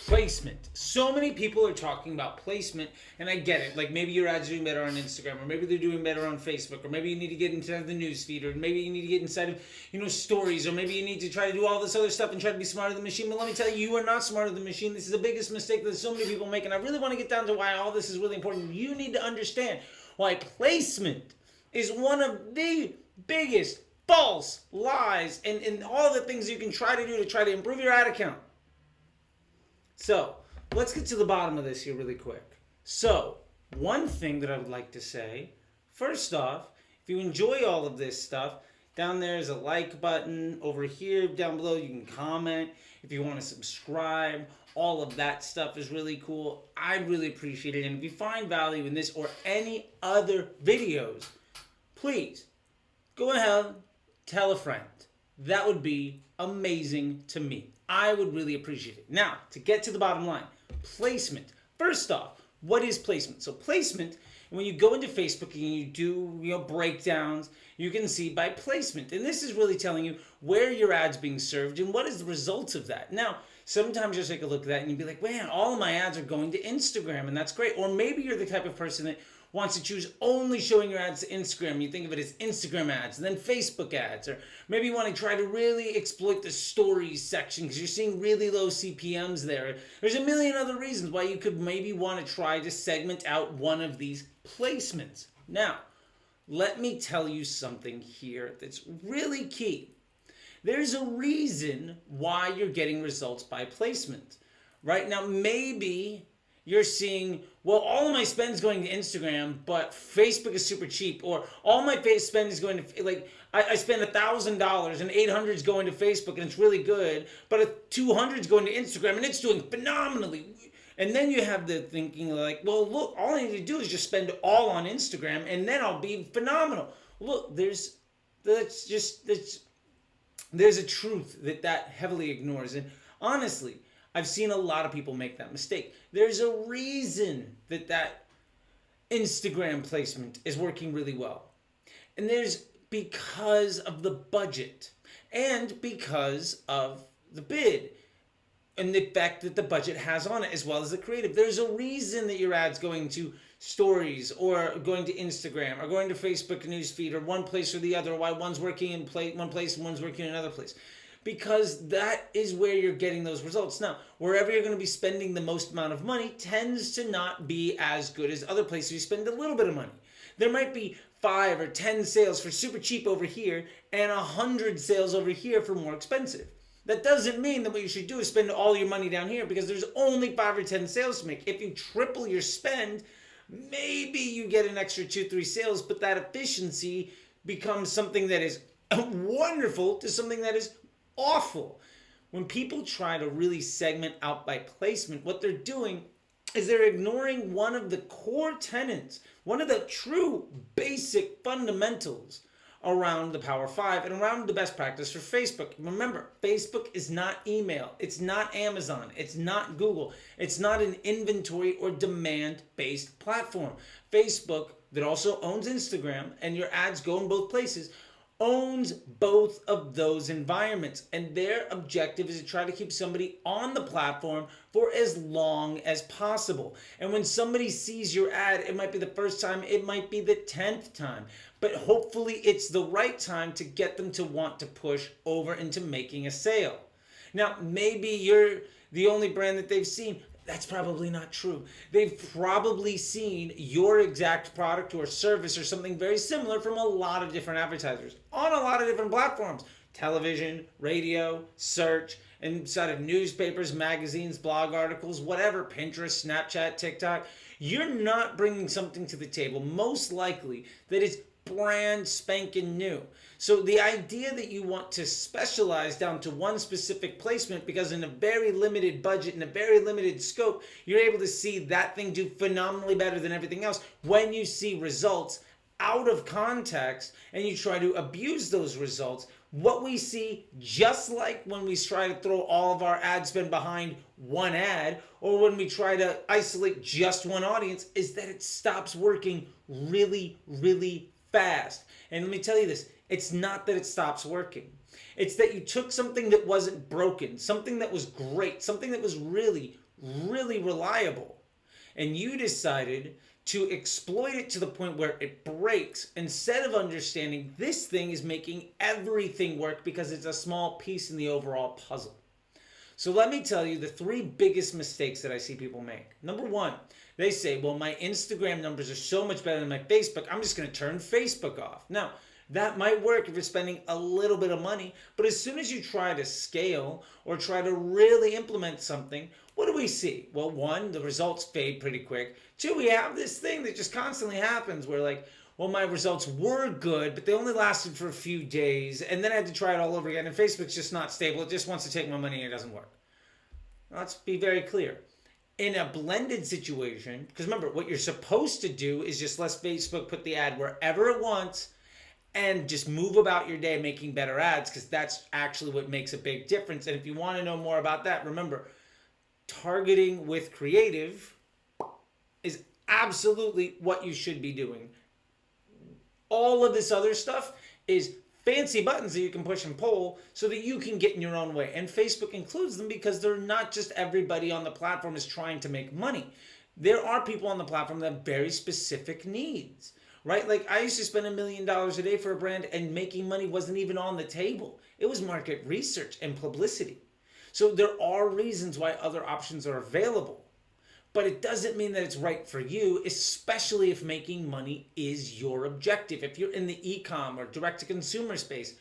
Placement. So many people are talking about placement, and I get it. Like maybe your ads are doing better on Instagram, or maybe they're doing better on Facebook, or maybe you need to get inside the news feed, or maybe you need to get inside of stories, or maybe you need to try to do all this other stuff and try to be smarter than the machine. But let me tell you, you are not smarter than the machine. This is the biggest mistake that so many people make, and I really want to get down to why all this is really important. You need to understand why placement is one of the biggest false lies and all the things you can try to do to try to improve your ad account. So, let's get to the bottom of this here really quick. So, one thing that I would like to say, first off, if you enjoy all of this stuff, down there is a like button. Over here, down below, you can comment. If you want to subscribe, all of that stuff is really cool. I'd really appreciate it. And if you find value in this or any other videos, please go ahead, tell a friend. That would be amazing to me. I would really appreciate it. Now, to get to the bottom line, placement. First off, what is placement? So placement, when you go into Facebook and you do breakdowns, you can see by placement. And this is really telling you where your ad's being served and what is the results of that. Now, sometimes you'll take a look at that and you'll be like, man, all of my ads are going to Instagram, and that's great. Or maybe you're the type of person that wants to choose only showing your ads to Instagram. You think of it as Instagram ads and then Facebook ads. Or maybe you want to try to really exploit the stories section because you're seeing really low CPMs there. There's a million other reasons why you could maybe want to try to segment out one of these placements. Now, let me tell you something here that's really key. There's a reason why you're getting results by placement. Right now, maybe you're seeing, well, all of my spend is going to Instagram, but Facebook is super cheap. Or all my spend is going to, like, I spend $1,000 and $800 is going to Facebook and it's really good, but $200 is going to Instagram and it's doing phenomenally. And then you have the thinking like, well, look, all I need to do is just spend all on Instagram and then I'll be phenomenal. Look, there's a truth that heavily ignores. And honestly, I've seen a lot of people make that mistake. There's a reason that Instagram placement is working really well. And there's because of the budget and because of the bid and the effect that the budget has on it as well as the creative. There's a reason that your ad's going to stories or going to Instagram or going to Facebook newsfeed or one place or the other, why one's working in one place and one's working in another place. Because that is where you're getting those results. Now, wherever you're going to be spending the most amount of money tends to not be as good as other places you spend a little bit of money. There might be 5 or 10 sales for super cheap over here and 100 sales over here for more expensive. That doesn't mean that what you should do is spend all your money down here because there's only 5 or 10 sales to make. If you triple your spend, maybe you get an extra 2-3 sales, but that efficiency becomes something that is wonderful to something that is awful. When people try to really segment out by placement, what they're doing is they're ignoring one of the core tenets, one of the true basic fundamentals around the Power 5 and around the best practice for Facebook. Remember, Facebook is not email. It's not Amazon. It's not Google. It's not an inventory or demand-based platform. Facebook, that also owns Instagram, and your ads go in both places, owns both of those environments, and their objective is to try to keep somebody on the platform for as long as possible. And when somebody sees your ad, it might be the first time, it might be the 10th time, but hopefully it's the right time to get them to want to push over into making a sale. Now, maybe you're the only brand that they've seen. That's probably not true. They've probably seen your exact product or service or something very similar from a lot of different advertisers on a lot of different platforms. Television, radio, search, inside of newspapers, magazines, blog articles, whatever, Pinterest, Snapchat, TikTok. You're not bringing something to the table, most likely, that is brand spanking new. So the idea that you want to specialize down to one specific placement because in a very limited budget, in a very limited scope, you're able to see that thing do phenomenally better than everything else. When you see results out of context and you try to abuse those results, what we see, just like when we try to throw all of our ad spend behind one ad, or when we try to isolate just one audience, is that it stops working really, really fast. And let me tell you this, it's not that it stops working. It's that you took something that wasn't broken, something that was great, something that was really, really reliable, and you decided to exploit it to the point where it breaks instead of understanding this thing is making everything work because it's a small piece in the overall puzzle. So let me tell you the three biggest mistakes that I see people make. Number one, they say, well, my Instagram numbers are so much better than my Facebook, I'm just going to turn Facebook off. Now, that might work if you're spending a little bit of money, but as soon as you try to scale or try to really implement something, what do we see? Well, one, the results fade pretty quick. Two, we have this thing that just constantly happens where like, well, my results were good, but they only lasted for a few days, and then I had to try it all over again, and Facebook's just not stable. It just wants to take my money and it doesn't work. Let's be very clear. In a blended situation, because remember, what you're supposed to do is just let Facebook put the ad wherever it wants and just move about your day making better ads, because that's actually what makes a big difference. And if you want to know more about that, remember, targeting with creative is absolutely what you should be doing. All of this other stuff is fancy buttons that you can push and pull so that you can get in your own way. And Facebook includes them because they're not just everybody on the platform is trying to make money. There are people on the platform that have very specific needs, right? Like I used to spend $1 million a day for a brand and making money wasn't even on the table. It was market research and publicity. So there are reasons why other options are available. But it doesn't mean that it's right for you, especially if making money is your objective. If you're in the e-com or direct-to-consumer space,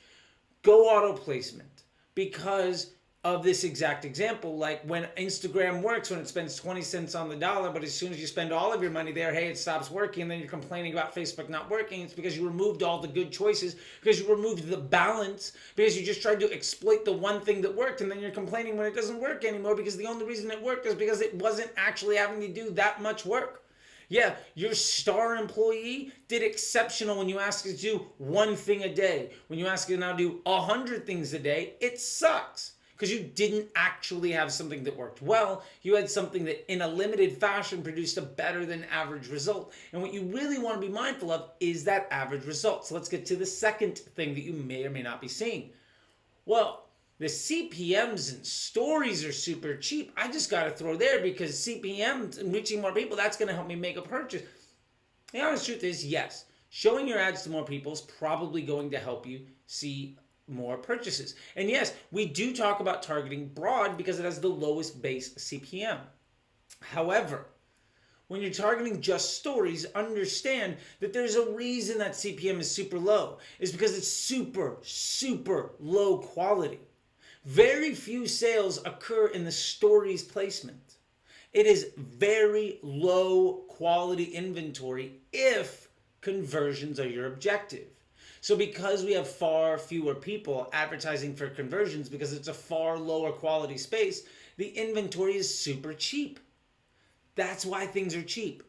go auto placement because of this exact example. Like when Instagram works, when it spends 20 cents on the dollar, but as soon as you spend all of your money there, hey, it stops working, and then you're complaining about Facebook not working. It's because you removed all the good choices, because you removed the balance, because you just tried to exploit the one thing that worked, and then you're complaining when it doesn't work anymore because the only reason it worked is because it wasn't actually having to do that much work. Yeah, your star employee did exceptional when you asked it to do one thing a day. When you ask it to now do 100 things a day, it sucks. Because you didn't actually have something that worked well. You had something that in a limited fashion produced a better than average result. And what you really want to be mindful of is that average result. So let's get to the second thing that you may or may not be seeing. Well, the CPMs and stories are super cheap. I just got to throw there because CPMs and reaching more people, that's going to help me make a purchase. The honest truth is, yes, showing your ads to more people is probably going to help you see more purchases. And yes, we do talk about targeting broad because it has the lowest base CPM. However, when you're targeting just stories, understand that there's a reason that CPM is super low. It's because it's super, super low quality. Very few sales occur in the stories placement. It is very low quality inventory if conversions are your objective. So because we have far fewer people advertising for conversions because it's a far lower quality space, the inventory is super cheap. That's why things are cheap.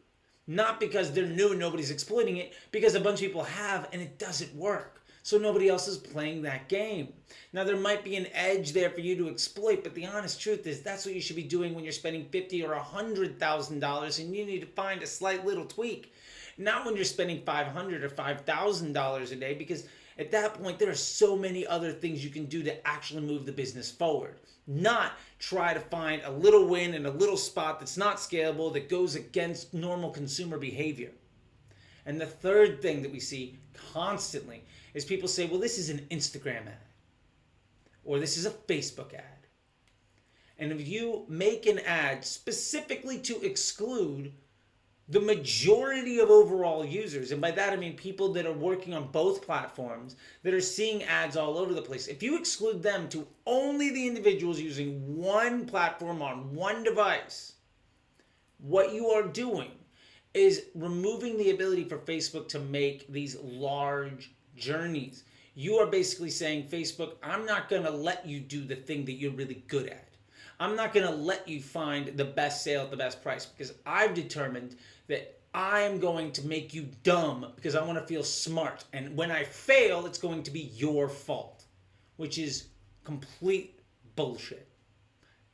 Not because they're new and nobody's exploiting it, because a bunch of people have and it doesn't work. So nobody else is playing that game. Now there might be an edge there for you to exploit, but the honest truth is that's what you should be doing when you're spending $50,000 or $100,000 and you need to find a slight little tweak. Not when you're spending $500 or $5,000 a day, because at that point there are so many other things you can do to actually move the business forward. Not try to find a little win in a little spot that's not scalable, that goes against normal consumer behavior. And the third thing that we see constantly is people say, well, this is an Instagram ad, or this is a Facebook ad. And if you make an ad specifically to exclude the majority of overall users, and by that I mean people that are working on both platforms, that are seeing ads all over the place, if you exclude them to only the individuals using one platform on one device, what you are doing is removing the ability for Facebook to make these large journeys. You are basically saying, Facebook, I'm not going to let you do the thing that you're really good at. I'm not going to let you find the best sale at the best price, because I've determined that I am going to make you dumb because I want to feel smart. And when I fail, it's going to be your fault, which is complete bullshit.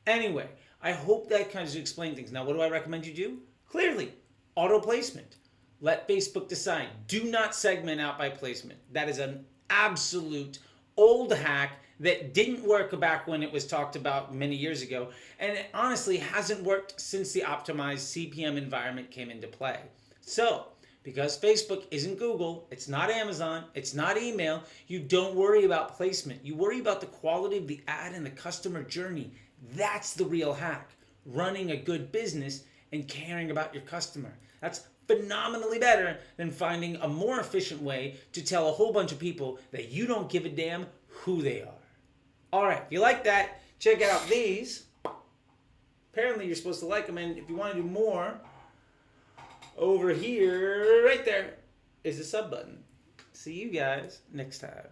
Anyway, I hope that kind of explains things. Now, what do I recommend you do? Clearly, auto placement. Let Facebook decide. Do not segment out by placement. That is an absolute old hack that didn't work back when it was talked about many years ago, and it honestly hasn't worked since the optimized CPM environment came into play. So, because Facebook isn't Google, it's not Amazon, it's not email, you don't worry about placement. You worry about the quality of the ad and the customer journey. That's the real hack. Running a good business and caring about your customer. That's phenomenally better than finding a more efficient way to tell a whole bunch of people that you don't give a damn who they are. All right, if you like that, check out these. Apparently you're supposed to like them, and if you want to do more, over here, right there, is the sub button. See you guys next time.